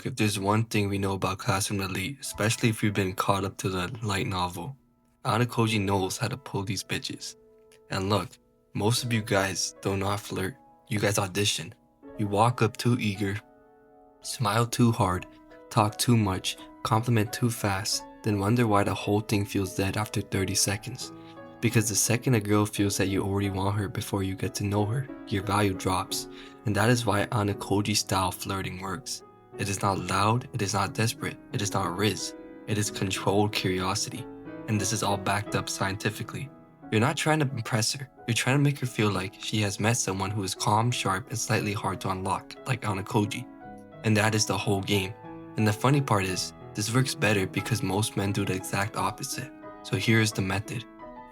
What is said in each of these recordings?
Look, if there's one thing we know about Classroom Elite, especially if you've been caught up to the light novel, Ayanokoji knows how to pull these bitches. And look, most of you guys do not flirt. You guys audition. You walk up too eager, smile too hard, talk too much, compliment too fast, then wonder why the whole thing feels dead after 30 seconds. Because the second a girl feels that you already want her before you get to know her, your value drops. And that is why Ayanokoji style flirting works. It is not loud, it is not desperate, it is not riz. It is controlled curiosity. And this is all backed up scientifically. You're not trying to impress her, you're trying to make her feel like she has met someone who is calm, sharp, and slightly hard to unlock, like Ayanokoji. And that is the whole game. And the funny part is, this works better because most men do the exact opposite. So here is the method.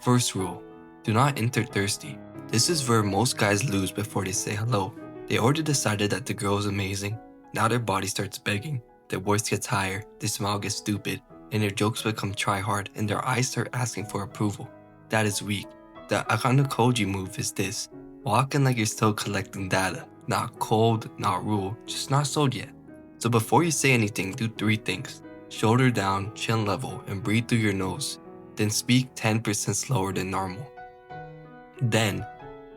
First rule, do not enter thirsty. This is where most guys lose before they say hello. They already decided that the girl is amazing. Now their body starts begging, their voice gets higher, their smile gets stupid, and their jokes become try-hard, and their eyes start asking for approval. That is weak. The Ayanokoji move is this. Walk in like you're still collecting data. Not cold, not rule, just not sold yet. So before you say anything, do 3 things. Shoulder down, chin level, and breathe through your nose. Then speak 10% slower than normal. Then,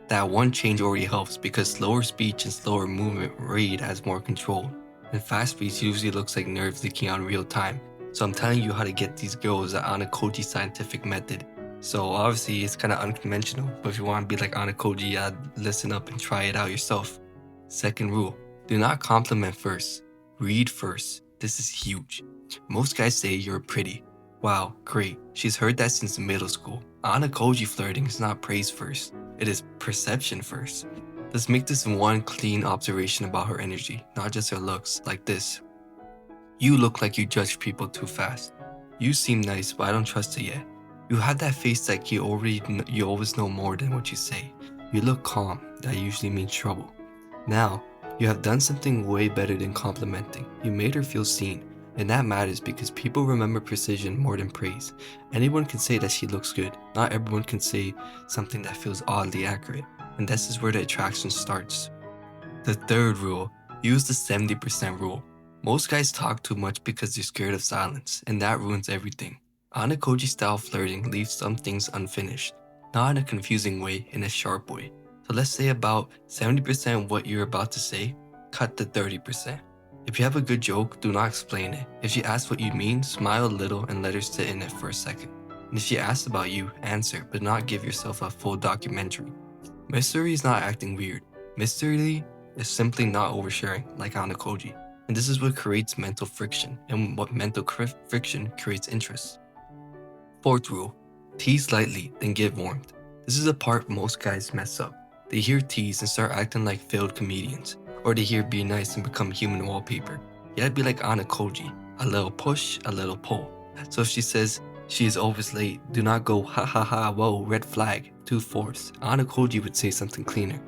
that one change already helps because slower speech and slower movement read as more control. And fast speech usually looks like nerves leaking out in real time. So I'm telling you how to get these girls the Ayanokoji scientific method. So obviously it's kind of unconventional, but if you want to be like Ayanokoji, listen up and try it out yourself. Second rule, do not compliment first. Read first. This is huge. Most guys say you're pretty. Wow, great. She's heard that since middle school. Ayanokoji flirting is not praise first. It is perception first. Let's make this one clean observation about her energy, not just her looks, like this. You look like you judge people too fast. You seem nice, but I don't trust it yet. You have that face like you always know more than what you say. You look calm. That usually means trouble. Now, you have done something way better than complimenting. You made her feel seen. And that matters because people remember precision more than praise. Anyone can say that she looks good. Not everyone can say something that feels oddly accurate. And this is where the attraction starts. The third rule, use the 70% rule. Most guys talk too much because they're scared of silence, and that ruins everything. Ayanokoji style flirting leaves some things unfinished. Not in a confusing way, in a sharp way. So let's say about 70% of what you're about to say, cut to 30%. If you have a good joke, do not explain it. If she asks what you mean, smile a little and let her sit in it for a second. And if she asks about you, answer, but not give yourself a full documentary. Mystery is not acting weird. Mystery is simply not oversharing, like Ayanokoji. And this is what creates mental friction, and what mental friction creates interest. Fourth rule, tease lightly, then give warmth. This is a part most guys mess up. They hear tease and start acting like failed comedians. Or they hear be nice and become human wallpaper. You gotta be like Ayanokoji, a little push, a little pull. So if she says she is always late, do not go ha ha ha, whoa, red flag, too forced. Ayanokoji would say something cleaner.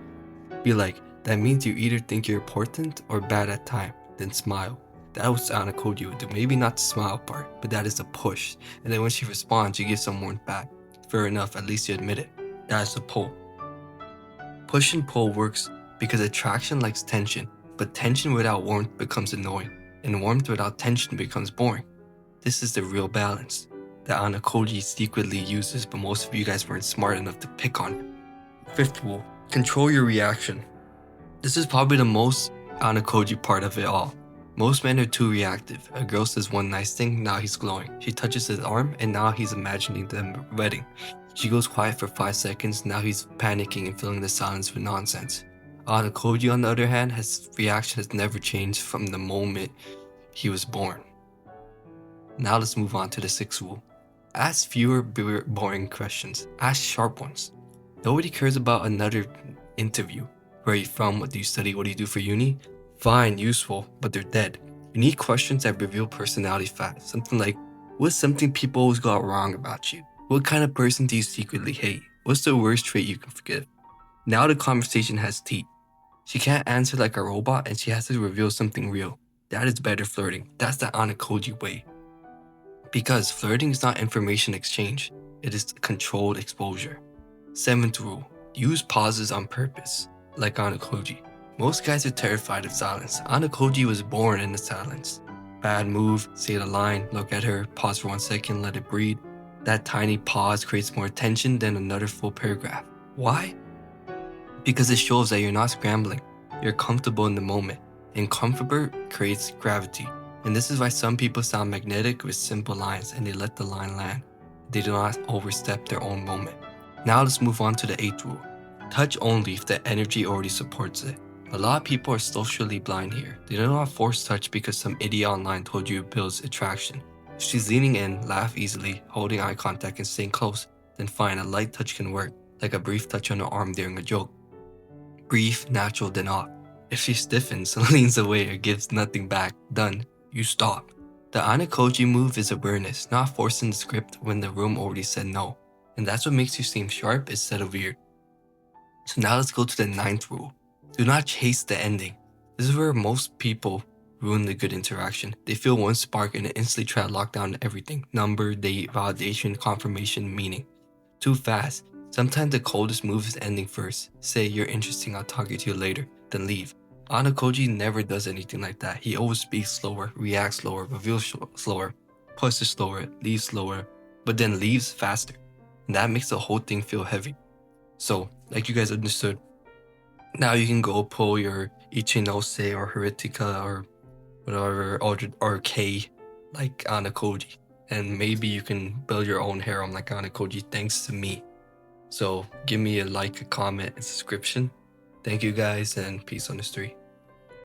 Be like, that means you either think you're important or bad at time, then smile. That was Ayanokoji would do. Maybe not the smile part, but that is the push. And then when she responds, you give some warmth back. Fair enough, at least you admit it. That is the pull. Push and pull works because attraction likes tension, but tension without warmth becomes annoying, and warmth without tension becomes boring. This is the real balance that Ayanokoji secretly uses, but most of you guys weren't smart enough to pick on it. Fifth rule, control your reaction. This is probably the most Ayanokoji part of it all. Most men are too reactive. A girl says one nice thing, now he's glowing. She touches his arm, and now he's imagining them wedding. She goes quiet for 5 seconds, now he's panicking and filling the silence with nonsense. Ayanokoji, on the other hand, his reaction has never changed from the moment he was born. Now let's move on to the 6th rule. Ask fewer boring questions. Ask sharp ones. Nobody cares about another interview. Where are you from? What do you study? What do you do for uni? Fine, useful, but they're dead. You need questions that reveal personality facts. Something like, what's something people always got wrong about you? What kind of person do you secretly hate? What's the worst trait you can forgive? Now the conversation has teeth. She can't answer like a robot and she has to reveal something real. That is better flirting. That's the Ayanokoji way. Because flirting is not information exchange. It is controlled exposure. 7th rule. Use pauses on purpose, like Ayanokoji. Most guys are terrified of silence. Ayanokoji was born in the silence. Bad move, say the line, look at her, pause for 1 second, let it breathe. That tiny pause creates more tension than another full paragraph. Why? Because it shows that you're not scrambling. You're comfortable in the moment. And comfort creates gravity. And this is why some people sound magnetic with simple lines and they let the line land. They do not overstep their own moment. Now let's move on to the 8th rule. Touch only if the energy already supports it. A lot of people are socially blind here. They do not force touch because some idiot online told you it builds attraction. If she's leaning in, laugh easily, holding eye contact and staying close, then fine, a light touch can work, like a brief touch on the arm during a joke. Brief, natural, then off. If she stiffens, leans away, or gives nothing back, done, you stop. The Ayanokoji move is awareness, not forcing the script when the room already said no. And that's what makes you seem sharp instead of weird. So now let's go to the 9th rule. Do not chase the ending. This is where most people ruin the good interaction. They feel one spark and instantly try to lock down everything. Number, date, validation, confirmation, meaning. Too fast. Sometimes the coldest move is ending first. Say, you're interesting, I'll talk to you later, then leave. Ayanokoji never does anything like that. He always speaks slower, reacts slower, reveals slower, pushes slower, leaves slower, but then leaves faster. And that makes the whole thing feel heavy. So, like you guys understood, now you can go pull your Ichinose or Heritica or whatever, or K like Ayanokoji. And maybe you can build your own harem like Ayanokoji thanks to me. So give me a like, a comment, and subscription. Thank you guys, and peace on the street.